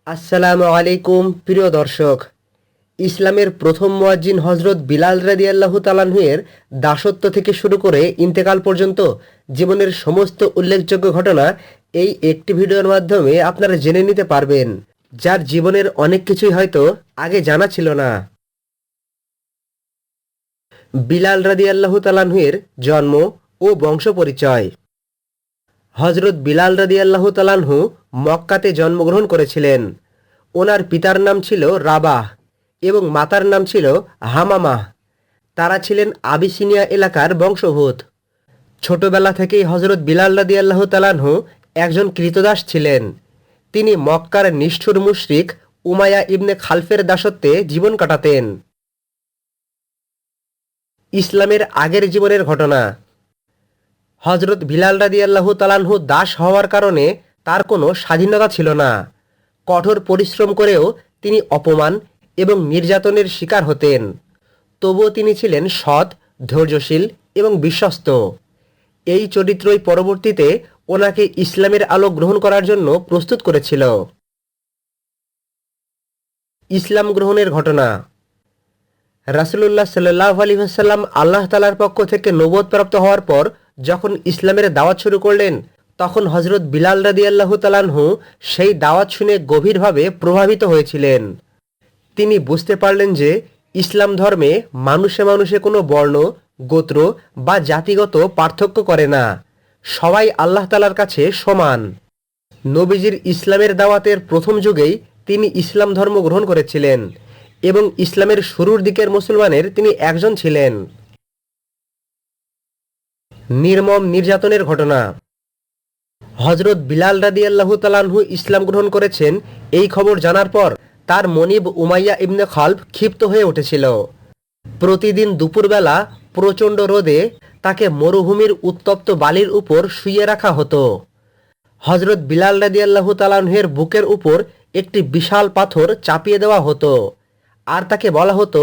আসসালামু আলাইকুম প্রিয় দর্শক। ইসলামের প্রথম মুয়াজ্জিন হজরত বিলাল রাদিয়াল্লাহু তাআলাহু এর দাসত্ব থেকে শুরু করে ইন্তেকাল পর্যন্ত জীবনের সমস্ত উল্লেখযোগ্য ঘটনা এই একটি ভিডিওর মাধ্যমে আপনারা জেনে নিতে পারবেন, যার জীবনের অনেক কিছুই হয়তো আগে জানা ছিল না। বিলাল রাদিয়াল্লাহু তাআলাহু এর জন্ম ও বংশ পরিচয়। হজরত বিলাল রাদিয়াল্লাহু তাআলাহু মক্কাতে জন্মগ্রহণ করেছিলেন। ওনার পিতার নাম ছিল রাবাহ এবং মাতার নাম ছিল হামামাহ। তারা ছিলেন আবিসিনিয়া এলাকার বংশোদ্ভূত। ছোটবেলা থেকেই হজরত বিলাল রাদিয়াল্লাহু তাআলাহু একজন কৃতদাস ছিলেন। তিনি মক্কার নিষ্ঠুর মুশরিক উমাইয়া ইবনে খালফের দাসত্বে জীবন কাটাতেন। ইসলামের আগের জীবনের ঘটনা। হজরত বিলাল রাদিয়াল্লাহু তাআলাহু দাস হওয়ার কারণে তার কোনো স্বাধীনতা ছিল না। কঠোর পরিশ্রম করেও তিনি অপমান এবং নির্যাতনের শিকার হতেন। তবুও তিনি ছিলেন সৎ, ধৈর্যশীল এবং বিশ্বস্ত। এই চরিত্রই পরবর্তীতে ওনাকে ইসলামের আলো গ্রহণ করার জন্য প্রস্তুত করেছিল। ইসলাম গ্রহণের ঘটনা। রাসূলুল্লাহ সাল্লাল্লাহু আলাইহি ওয়াসাল্লাম আল্লাহ তাআলার পক্ষ থেকে নবুয়ত প্রাপ্ত হওয়ার পর যখন ইসলামের দাওয়াত শুরু করলেন, তখন হজরত বিলাল রাদিয়াল্লাহু তাআলাহু সেই দাওয়াত শুনে গভীরভাবে প্রভাবিত হয়েছিলেন। তিনি বুঝতে পারলেন যে ইসলাম ধর্মে মানুষে মানুষে কোনো বর্ণ, গোত্র বা জাতিগত পার্থক্য করে না। সবাই আল্লাহ তাআলার কাছে সমান। নবীজির ইসলামের দাওয়াতের প্রথম যুগেই তিনি ইসলাম ধর্ম গ্রহণ করেছিলেন এবং ইসলামের শুরুর দিকের মুসলমানের তিনি একজন ছিলেন। নির্মম নির্যাতনের ঘটনা। হজরত বিলাল রাদিয়াল্লাহু তাআলাহু ইসলাম গ্রহণ করেছেন এই খবর জানার পর তার মনিব উমাইয়া ইবনে খালফ ক্ষিপ্ত হয়ে উঠেছিল। প্রতিদিন দুপুরবেলা প্রচণ্ড রোদে তাকে মরুভূমির উত্তপ্ত বালির উপর শুইয়ে রাখা হতো। হজরত বিলাল রাদিয়াল্লাহু তাআলাহু এর বুকের উপর একটি বিশাল পাথর চাপিয়ে দেওয়া হতো আর তাকে বলা হতো,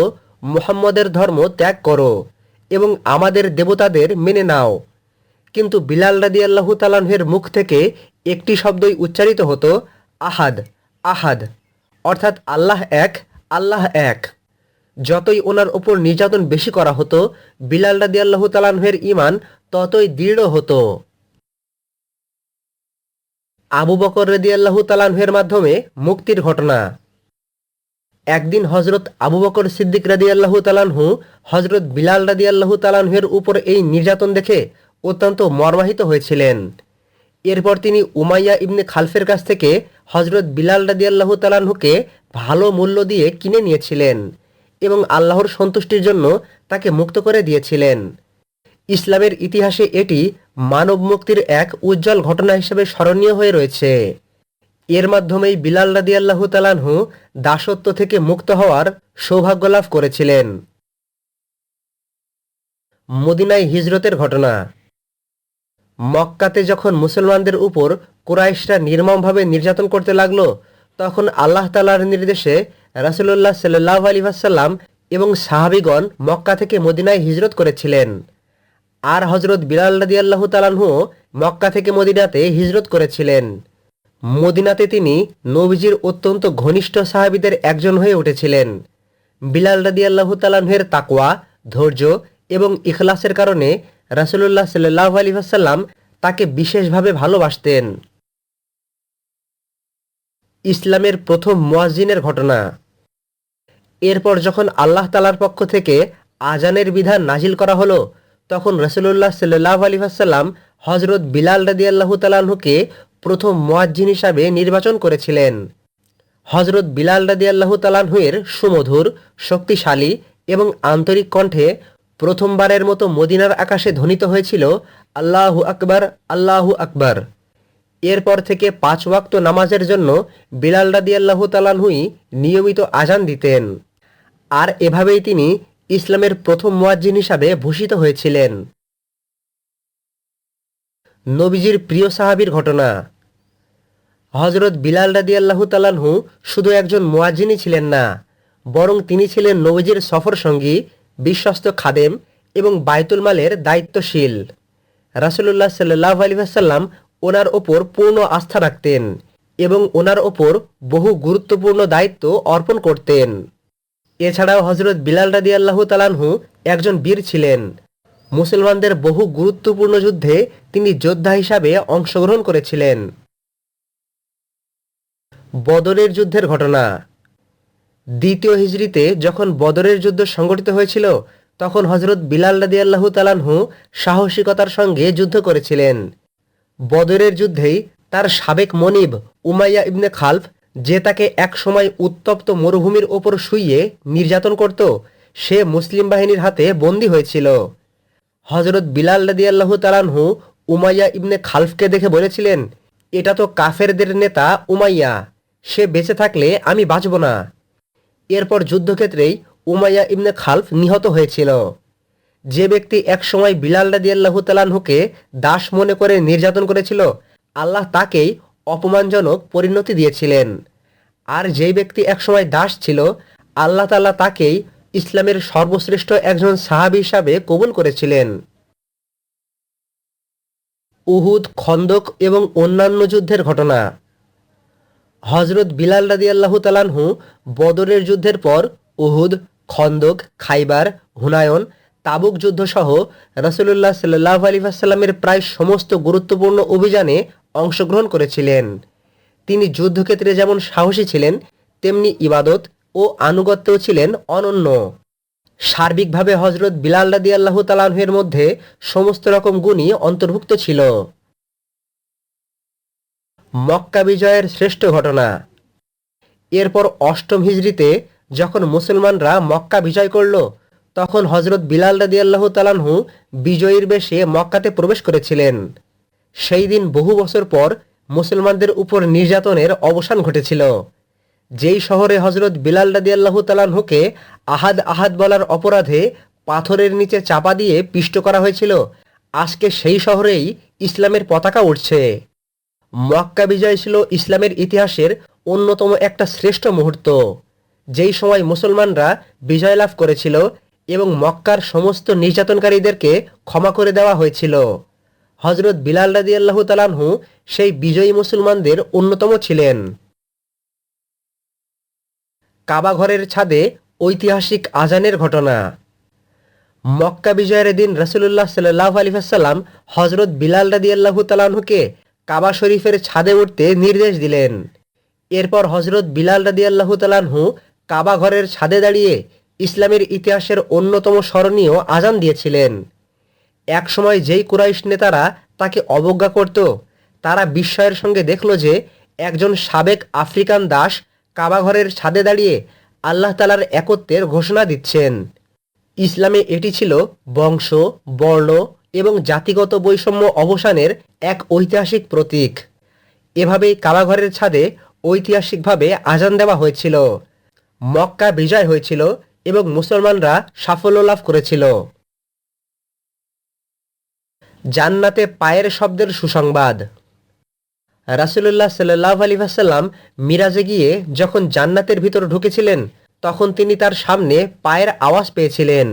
মুহাম্মদের ধর্ম ত্যাগ করো এবং আমাদের দেবতাদের মেনে নাও। কিন্তু বিলাল রাদিয়াল্লাহু তাআলাহু এর মুখ থেকে একটি শব্দই উচ্চারিত হতো, আহাদ আহাদ, অর্থাৎ আল্লাহ এক, আল্লাহ এক। যতই ওনার ওপর নির্যাতন বেশি করা হতো, বিলাল রাদিয়াল্লাহু তাআলাহু এর ঈমান ততই দৃঢ় হতো। আবু বকর রাদিয়াল্লাহু তাআলাহু এর মাধ্যমে মুক্তির ঘটনা। একদিন হজরত আবু বকর সিদ্দিক রাদিয়াল্লাহু তাআলাহু হজরত বিলাল রাদিয়াল্লাহু তাআলাহু এর উপর এই নির্যাতন দেখে অত্যন্ত মর্মাহিত হয়েছিলেন। এরপর তিনি উমাইয়া ইবনে খালফের কাছ থেকে হজরত বিলাল রাদিয়াল্লাহু তাআলাহুকে ভালো মূল্য দিয়ে কিনে নিয়েছিলেন এবং আল্লাহর সন্তুষ্টির জন্য তাকে মুক্ত করে দিয়েছিলেন। ইসলামের ইতিহাসে এটি মানব মুক্তির এক উজ্জ্বল ঘটনা হিসেবে স্মরণীয় হয়ে রয়েছে। এর মাধ্যমেই বিলাল রাদিয়াল্লাহু তাআলাহু দাসত্ব থেকে মুক্ত হওয়ার সৌভাগ্য লাভ করেছিলেন। মদিনায় হিজরতের ঘটনা। মক্কাতে যখন মুসলমানদের উপর কুরাইশরা নির্মমভাবে নির্যাতন করতে লাগলো, তখন আল্লাহ তাআলার নির্দেশে রাসূলুল্লাহ সাল্লাল্লাহু আলাইহি ওয়াসাল্লাম এবং সাহাবীগণ মক্কা থেকে মদিনায় হিজরত করেছিলেন। আর হজরত বিলাল রাদিয়াল্লাহু তাআলাহু মক্কা থেকে মদিনাতে হিজরত করেছিলেন। মদিনাতে তিনি নবীজির অত্যন্ত ঘনিষ্ঠ সাহাবীদের একজন হয়ে উঠেছিলেন। বিলাল রাদিয়াল্লাহু তাআলাহু এর তাকওয়া, ধৈর্য এবং ইখলাসের কারণে রাসূলুল্লাহ সাল্লাল্লাহু আলাইহি ওয়াসাল্লাম তাকে বিশেষভাবে ভালোবাসতেন। ইসলামের প্রথম মুয়াজ্জিনের ঘটনা। এরপর যখন আল্লাহ তাআলার পক্ষ থেকে আজানের বিধান নাজিল করা হলো, তখন রাসূলুল্লাহ সাল্লাল্লাহু আলাইহি ওয়াসাল্লাম হযরত বিলাল রাদিয়াল্লাহু তাআলাহুকে প্রথম মুয়াজ্জিন হিসাবে নির্বাচন করেছিলেন। হযরত বিলাল রাদিয়াল্লাহু তাআলাহু এর সুমধুর, শক্তিশালী এবং আন্তরিক কণ্ঠে প্রথমবারের মতো মদিনার আকাশে ধ্বনিত হয়েছিল, আল্লাহু আকবার, আল্লাহু আকবার। এরপর থেকে 5 ওয়াক্ত নামাজের জন্য বিলাল রাদিয়াল্লাহু তাআলাহুই নিয়মিত আজান দিতেন। আর এভাবেই তিনি ইসলামের প্রথম মুয়াজ্জিন হিসাবে ভূষিত হয়েছিলেন। নবীজির প্রিয় সাহাবীর ঘটনা। হযরত বিলাল রাদিয়াল্লাহু তাআলাহু শুধু একজন মুয়াজ্জিনই ছিলেন না, বরং তিনি ছিলেন নবীজির সফর সঙ্গী, বিশ্বস্ত খাদেম এবং বাইতুল মালের দায়িত্বশীল। রাসূলুল্লাহ সাল্লাল্লাহু আলাইহি ওয়াসাল্লাম ওনার ওপর পূর্ণ আস্থা রাখতেন এবং ওনার ওপর বহু গুরুত্বপূর্ণ দায়িত্ব অর্পণ করতেন। এছাড়াও হজরত বিলাল রাদিয়াল্লাহু তাআলা আনহু একজন বীর ছিলেন। মুসলমানদের বহু গুরুত্বপূর্ণ যুদ্ধে তিনি যোদ্ধা হিসাবে অংশগ্রহণ করেছিলেন। বদরের যুদ্ধের ঘটনা। দ্বিতীয় হিজরিতে যখন বদরের যুদ্ধ সংঘটিত হয়েছিল, তখন হজরত বিলাল রাদিয়াল্লাহু তাআলা আনহু সাহসিকতার সঙ্গে যুদ্ধ করেছিলেন। বদরের যুদ্ধেই তার সাবেক মনিব উমাইয়া ইবনে খালফ, যে তাকে একসময় উত্তপ্ত মরুভূমির ওপর শুইয়ে নির্যাতন করত, সে মুসলিম বাহিনীর হাতে বন্দী হয়েছিল। হজরত বিলাল রাদিয়াল্লাহু তাআলা আনহু উমাইয়া ইবনে খালফকে দেখে বলেছিলেন, এটা তো কাফেরদের নেতা উমাইয়া, সে বেঁচে থাকলে আমি বাঁচব না। এরপর যুদ্ধক্ষেত্রেই উমাইয়া ইবনে খালফ নিহত হয়েছিল। যে ব্যক্তি একসময় বিলাল রাদিয়াল্লাহু তাআলা আনহুকে দাস মনে করে নির্যাতন করেছিল, আল্লাহ তাকেই অপমানজনক পরিণতি দিয়েছিলেন। আর যেই ব্যক্তি একসময় দাস ছিল, আল্লাহ তাআলা তাকেই ইসলামের সর্বশ্রেষ্ঠ একজন সাহাবী হিসাবে কবুল করেছিলেন। উহুদ, খন্দক এবং অন্যান্য যুদ্ধের ঘটনা। হজরত বিলাল রাদিয়াল্লাহু তাআলা আনহু বদরের যুদ্ধের পর উহুদ, খন্দক, খাইবার, হুনায়ন, তাবুক যুদ্ধ সহ রাসূলুল্লাহ সাল্লাল্লাহু আলাইহি ওয়াসাল্লামের প্রায় সমস্ত গুরুত্বপূর্ণ অভিযানে অংশগ্রহণ করেছিলেন। তিনি যুদ্ধক্ষেত্রে যেমন সাহসী ছিলেন, তেমনি ইবাদত ও আনুগত্যেও ছিলেন অনন্য। সার্বিকভাবে হজরত বিলাল রাদিয়াল্লাহু তাআলা আনহু এর মধ্যে সমস্ত রকম গুণই অন্তর্ভুক্ত ছিল। মক্কা বিজয়ের শ্রেষ্ঠ ঘটনা। এরপর অষ্টম হিজরিতে যখন মুসলমানরা মক্কা বিজয় করল, তখন হজরত বিলাল রাদিয়াল্লাহু তাআলা আনহু বিজয়ীর বেশে মক্কাতে প্রবেশ করেছিলেন। সেই দিন বহু বছর পর মুসলমানদের উপর নির্যাতনের অবসান ঘটেছিল। যেই শহরে হজরত বিলাল রাদিয়াল্লাহু তাআলা আনহুকে আহাদ আহাদ বলার অপরাধে পাথরের নিচে চাপা দিয়ে পিষ্ট করা হয়েছিল, আজকে সেই শহরেই ইসলামের পতাকা উঠছে। মক্কা বিজয় ছিল ইসলামের ইতিহাসের অন্যতম একটা শ্রেষ্ঠ মুহূর্ত, যেই সময় মুসলমানরা বিজয় লাভ করেছিল এবং মক্কার সমস্ত নির্যাতনকারীদেরকে ক্ষমা করে দেওয়া হয়েছিল। হজরত বিলাল রাদিয়াল্লাহু তাআলা আনহু সেই বিজয়ী মুসলমানদের অন্যতম ছিলেন। কাবা ঘরের ছাদে ঐতিহাসিক আজানের ঘটনা। মক্কা বিজয়ের দিন রাসূলুল্লাহ সাল্লাল্লাহু আলাইহি ওয়াসাল্লাম হজরত বিলাল রাদিয়াল্লাহু তাআলা আনহুকে কাবা শরীফের ছাদে উঠতে নির্দেশ দিলেন। এরপর হজরত বিলাল রাদিয়াল্লাহু তাআলা আনহু কাবা ঘরের ছাদে দাঁড়িয়ে ইসলামের ইতিহাসের অন্যতম স্মরণীয় আজান দিয়েছিলেন। একসময় যেই কুরাইশ নেতারা তাকে অবজ্ঞা করত, তারা বিস্ময়ের সঙ্গে দেখল যে একজন সাবেক আফ্রিকান দাস কাবা ঘরের ছাদে দাঁড়িয়ে আল্লাহ তাআলার একত্বের ঘোষণা দিচ্ছেন। ইসলামে এটি ছিল বংশ, বর্ণ এবং জাতিগত বৈষম্য অবসানের এক ঐতিহাসিক প্রতীক। এভাবেই কাবাঘরের ছাদে ঐতিহাসিকভাবে আজান দেওয়া হয়েছিল। মক্কা বিজয় হয়েছিল এবং মুসলমানরা সাফল্য লাভ করেছিল। জান্নাতে পায়ের শব্দের সুসংবাদ। রাসূলুল্লাহ সাল্লাল্লাহু আলাইহি ওয়াসাল্লাম মিরাজে গিয়ে যখন জান্নাতের ভিতর ঢুকেছিলেন, তখন তিনি তার সামনে পায়ের আওয়াজ পেয়েছিলেন।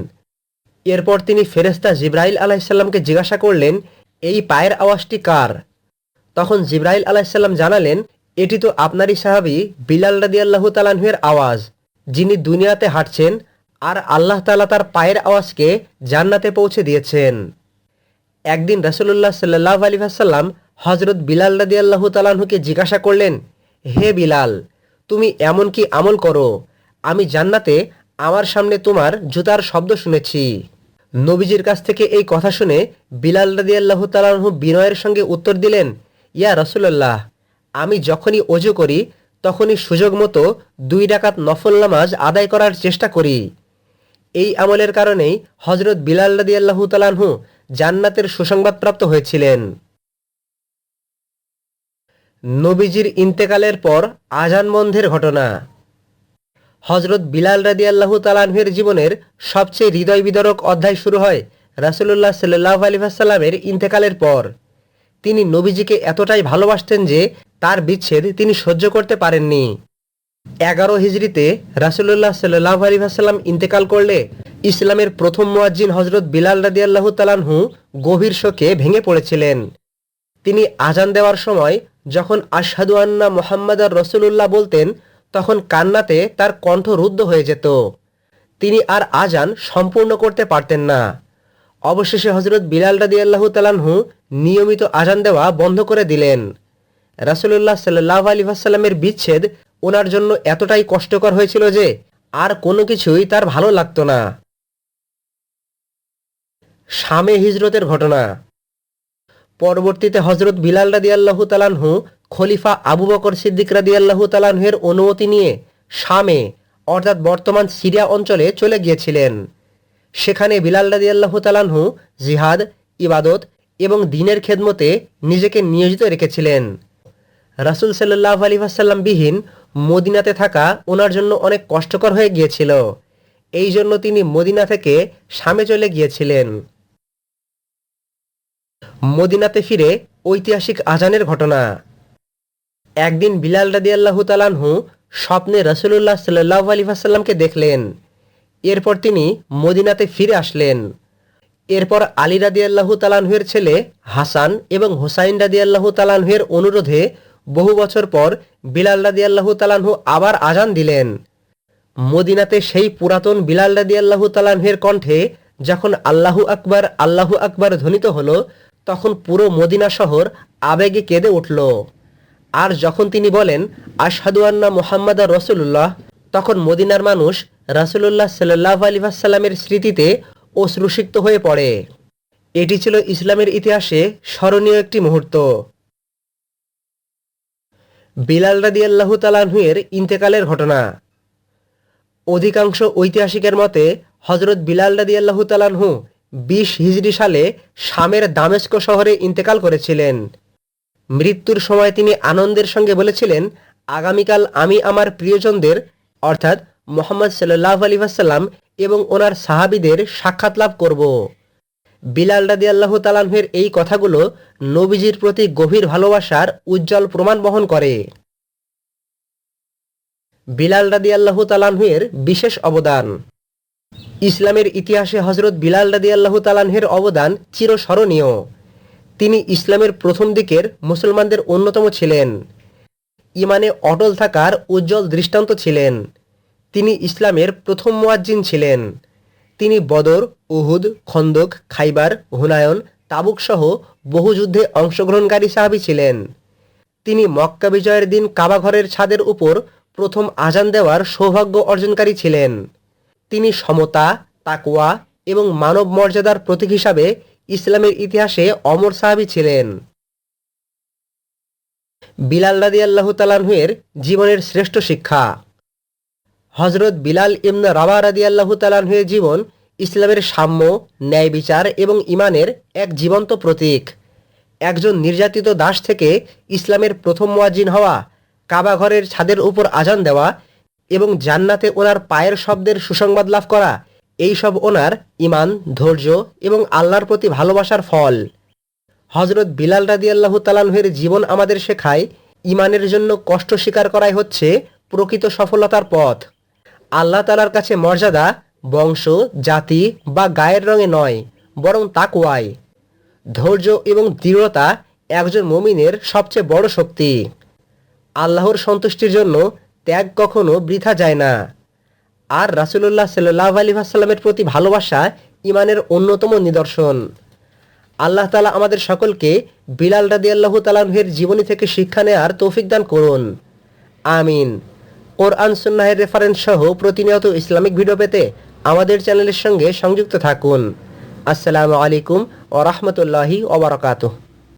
এরপর তিনি ফেরেশতা জিবরাইল আলাইহিসসালামকে জিজ্ঞাসা করলেন, এই পায়ের আওয়াজটি কার? তখন জিবরাইল আলাইহিসসালাম জানালেন, এটি তো আপনারই সাহাবী বিলাল রাদিয়াল্লাহু তাআলা আনহু এর আওয়াজ, যিনি দুনিয়াতে হাঁটছেন আর আল্লাহ তাআলা তার পায়ের আওয়াজকে জান্নাতে পৌঁছে দিয়েছেন। একদিন রাসূলুল্লাহ সাল্লাল্লাহু আলাইহি ওয়াসাল্লাম হযরত বিলাল রাদিয়াল্লাহু তাআলা আনহুকে জিজ্ঞাসা করলেন, হে বিলাল, তুমি এমন কি আমল করো? আমি জান্নাতে আমার সামনে তোমার জুতার শব্দ শুনেছি। নবীজির কাছ থেকে এই কথা শুনে বিলাল রাদিয়াল্লাহু তাআলা আনহু বিনয়ের সঙ্গে উত্তর দিলেন, ইয়া রাসূলুল্লাহ, আমি যখনই ওযু করি তখনই সুযোগ মতো 2 রাকাত নফল নামাজ আদায় করার চেষ্টা করি। এই আমলের কারণেই হযরত বিলাল রাদিয়াল্লাহু তাআলা আনহু জান্নাতের সুসংবাদপ্রাপ্ত হয়েছিলেন। নবীজির ইন্তেকালের পর আজান বন্ধের ঘটনা। হযরত বিলাল রাদিয়াল্লাহু তাআলা আনহু এর জীবনের সবচেয়ে হৃদয় বিদারক অধ্যায় শুরু হয় রাসূলুল্লাহ সাল্লাল্লাহু আলাইহি ওয়াসাল্লামের ইন্তেকালের পর। তিনি নবীজিকে এতটাই ভালোবাসতেন যে তার বিচ্ছেদ তিনি সহ্য করতে পারেননি। 11 হিজরিতে রাসূলুল্লাহ সাল্লাল্লাহু আলাইহি ওয়াসাল্লাম ইন্তেকাল করলে ইসলামের প্রথম মুয়াজ্জিন হযরত বিলাল রাদিয়াল্লাহু তাআলা আনহু গভীর শোকে ভেঙে পড়েছিলেন। তিনি আজান দেওয়ার সময় যখন আশহাদু আন্না মুহাম্মাদার রাসূলুল্লাহ বলতেন, তখন কান্নাতে তার কণ্ঠ রুদ্ধ হয়ে যেত। তিনি আর আজান সম্পূর্ণ করতে পারতেন না। অবশেষে হযরত বিলাল রাদিয়াল্লাহু তাআলা আনহু নিয়মিত আজান দেওয়া বন্ধ করে দিলেন। রাসূলুল্লাহ সাল্লাল্লাহু আলাইহি ওয়াসাল্লামের বিচ্ছেদ ওনার জন্য এতটাই কষ্টকর হয়েছিল যে আর কোনো কিছুই তার ভালো লাগতো না। শামে হিজরতের ঘটনা। পরবর্তীতে হযরত বিলাল রাদিয়াল্লাহু তাআলা আনহু খলিফা আবু বকর সিদ্দিক রাদিয়াল্লাহু তাআলা আনহুর অনুমতি নিয়ে শামে অর্থাৎ বর্তমান সিরিয়া অঞ্চলে চলে গিয়েছিলেন। সেখানে বিলাল রাদিয়াল্লাহু তাআলা আনহু জিহাদ, ইবাদত এবং দ্বীনের খেদমতে নিজেকে নিয়োজিত রেখেছিলেন। রাসূল সাল্লাল্লাহু আলাইহি ওয়াসাল্লাম বিহীন মদিনাতে থাকা ওনার জন্য অনেক কষ্টকর হয়ে গিয়েছিল। এই জন্য তিনি মদিনা থেকে শামে চলে গিয়েছিলেন। মদিনাতে ফিরে ঐতিহাসিক আজানের ঘটনা। একদিন বিলাল রাদিয়াল্লাহু তাআলা আনহু স্বপ্নে রাসূলুল্লাহ সাল্লাল্লাহু আলাইহি ওয়াসাল্লামকে দেখলেন। এরপর তিনি মদিনাতে ফিরে আসলেন। এরপর আলী রাদিয়াল্লাহু তাআলা আনহুর ছেলে হাসান এবং হুসাইন রাদিয়াল্লাহু তাআলা আনহুর অনুরোধে বহু বছর পর বিলাল রাদিয়াল্লাহু তাআলা আনহু আবার আজান দিলেন। মদিনাতে সেই পুরাতন বিলাল রাদিয়াল্লাহু তাআলা আনহুর কণ্ঠে যখন আল্লাহু আকবার ধ্বনিত হলো, তখন পুরো মদিনা শহর আবেগে কেঁদে উঠল। আর যখন তিনি বলেন আশহাদু আন্না মুহাম্মাদার রাসূলুল্লাহ, তখন মদিনার মানুষ রাসূলুল্লাহ সাল্লাল্লাহু আলাইহি ওয়াসাল্লামের স্মৃতিতে অশ্রুসিক্ত হয়ে পড়ে। এটি ছিল ইসলামের ইতিহাসে স্মরণীয় একটি মুহূর্ত। বিলাল রাদিয়াল্লাহু তাআলা আনহুর ইন্তেকালের ঘটনা। অধিকাংশ ঐতিহাসিকের মতে হযরত বিলাল রাদিয়াল্লাহু তাআলা আনহু 20 হিজরি সালে শামের দামেস্ক শহরে ইন্তেকাল করেছিলেন। মৃত্যুর সময় তিনি আনন্দের সঙ্গে বলেছিলেন, আগামীকাল আমি আমার প্রিয়জনদের অর্থাৎ মুহাম্মদ সাল্লাল্লাহু আলাইহি ওয়াসাল্লাম এবং ওনার সাহাবীদের সাক্ষাৎ লাভ করব। বিলাল রাদিয়াল্লাহু তাআলা আনহুর এই কথাগুলো নবীজির প্রতি গভীর ভালোবাসার উজ্জ্বল প্রমাণ বহন করে। বিলাল রাদিয়াল্লাহু তাআলা আনহুর বিশেষ অবদান। ইসলামের ইতিহাসে হযরত বিলাল রাদিয়াল্লাহু তাআলা আনহুর অবদান চিরস্মরণীয়। তিনি ইসলামের প্রথম দিকের মুসলমানদের অন্যতম ছিলেন। ঈমানে অটল থাকার উজ্জ্বল দৃষ্টান্ত ছিলেন। তিনি ইসলামের প্রথম মুয়াজ্জিন ছিলেন। তিনি বদর, উহুদ, খন্দক, খাইবার, হুনায়ন, তাবুক সহ বহু যুদ্ধে অংশগ্রহণকারী সাহাবী ছিলেন। তিনি মক্কা বিজয়ের দিন কাবা ঘরের ছাদের উপর প্রথম আজান দেওয়ার সৌভাগ্য অর্জনকারী ছিলেন। তিনি সমতা, তাকওয়া এবং মানব মর্যাদার প্রতীক হিসাবে ইসলামের ইতিহাসে অমর সাহাবী ছিলেন। বিলাল রাদিয়াল্লাহু তাআলা আনহুর জীবনের শ্রেষ্ঠ শিক্ষা। হযরত বিলাল ইবনে রাবাহ রাদিয়াল্লাহু তাআলা আনহুর জীবন ইসলামের সাম্য, ন্যায় বিচার এবং ঈমানের এক জীবন্ত প্রতীক। একজন নির্যাতিত দাস থেকে ইসলামের প্রথম মুয়াজ্জিন হওয়া, কাবা ঘরের ছাদের উপর আজান দেওয়া এবং জান্নাতে ওনার পায়ের শব্দের সুসংবাদ লাভ করা, এই সব ওনার ঈমান, ধৈর্য এবং আল্লাহর প্রতি ভালোবাসার ফল। হযরত বিলাল রাদিয়াল্লাহু তাআলা আনহুর জীবন আমাদের শেখায়, ঈমানের জন্য কষ্ট স্বীকার করাই হচ্ছে প্রকৃত সফলতার পথ। আল্লাহ তাআলার কাছে মর্যাদা বংশ, জাতি বা গায়ের রঙে নয়, বরং তাকওয়ায়। ধৈর্য এবং দৃঢ়তা একজন মুমিনের সবচেয়ে বড় শক্তি। আল্লাহর সন্তুষ্টির জন্য ত্যাগ কখনো বৃথা যায় না। আর রাসূলুল্লাহ সাল্লাল্লাহু আলাইহি ওয়াসাল্লামের প্রতি ভালোবাসা ঈমানের অন্যতম নিদর্শন। আল্লাহ তাআলা আমাদের সকলকে বিলাল রাদিয়াল্লাহু তাআলা আনহুর জীবনী থেকে শিক্ষা নেয়ার তৌফিক দান করুন। আমিন। কোরআন সুন্নাহের রেফারেন্স সহ প্রতিনিয়ত ইসলামিক ভিডিও পেতে আমাদের চ্যানেলের সঙ্গে সংযুক্ত থাকুন। আসসালামু আলাইকুম ওয়া রাহমাতুল্লাহি ওয়া বারাকাতুহু।